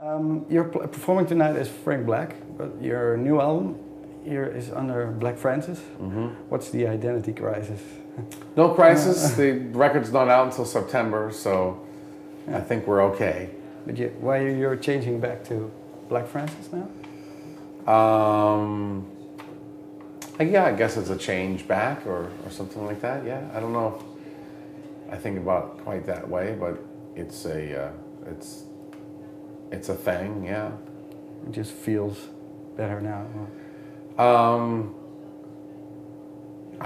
You're performing tonight as Frank Black, but your new album here is under Black Francis. Mm-hmm. What's the identity crisis? No crisis. The record's not out until September, so Yeah. I think we're okay. But why you're changing back to Black Francis now? Yeah, I guess it's a change back or something like that. Yeah, I don't know if I think about it quite that way, but it's a thing. Yeah. It just feels better now. I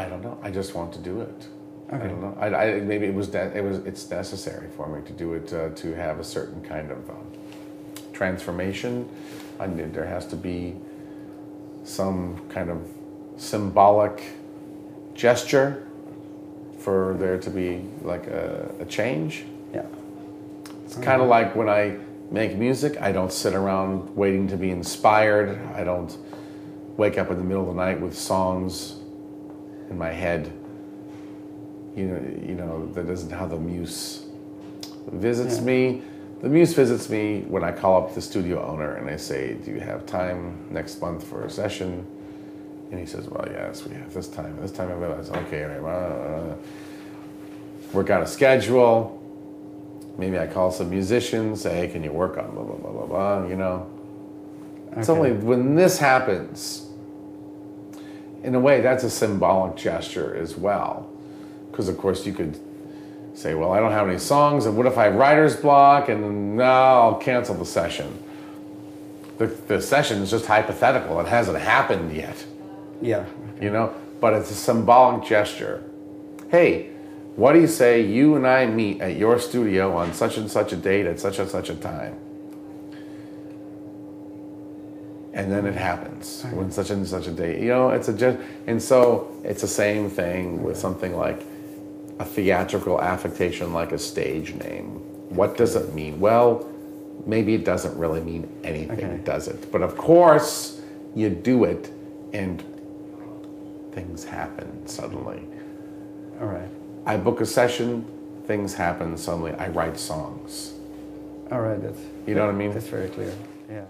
don't know. I just want to do it. Okay. I don't know. Maybe it's necessary for me to do it to have a certain kind of transformation. There has to be some kind of symbolic gesture for there to be like a change. Yeah. It's kind of like when I make music, I don't sit around waiting to be inspired. I don't wake up in the middle of the night with songs in my head. You know, that isn't how the muse visits me. The muse visits me when I call up the studio owner and I say, "Do you have time next month for a session?" And he says, "Well, yes, we have this time. This time available." I say, "Okay, all right." Work out a schedule. Maybe I call some musicians, say, "Hey, can you work on blah blah blah blah blah?" You know. Okay. It's only when this happens. In a way, that's a symbolic gesture as well. Because, of course, you could say, well, I don't have any songs, and what if I have writer's block, and no, I'll cancel the session. The session is just hypothetical. It hasn't happened yet. Yeah. You know? But it's a symbolic gesture. Hey, what do you say you and I meet at your studio on such and such a date at such and such a time? And then it happens when such and such a date. You know, and so it's the same thing with something like a theatrical affectation like a stage name. What does it mean? Well, maybe it doesn't really mean anything, does it? But of course, you do it and things happen suddenly. All right. I book a session, things happen suddenly. I write songs. All right, you know what I mean? That's very clear. Yeah.